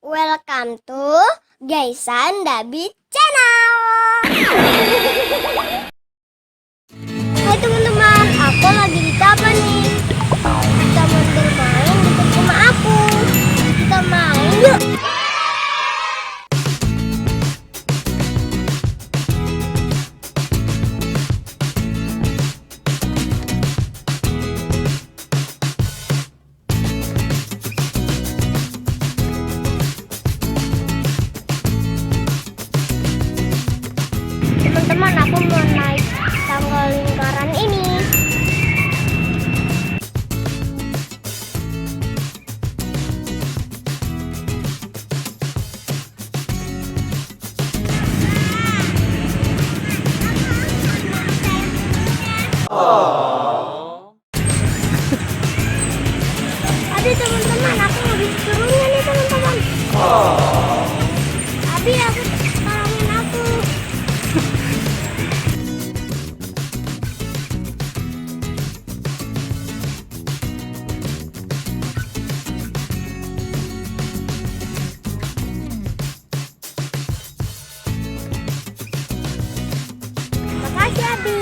Welcome to Gaisan Dabi Channel. Hai teman-teman, aku lagi di taman nih. Kita mau bermain dekat rumah aku. Kita main yuk. Teman-teman, aku mau naik tangga lingkaran ini. Aduh teman-teman, aku habis turunnya nih teman-teman. Abi, aku tolongin aku. Makasih Abi.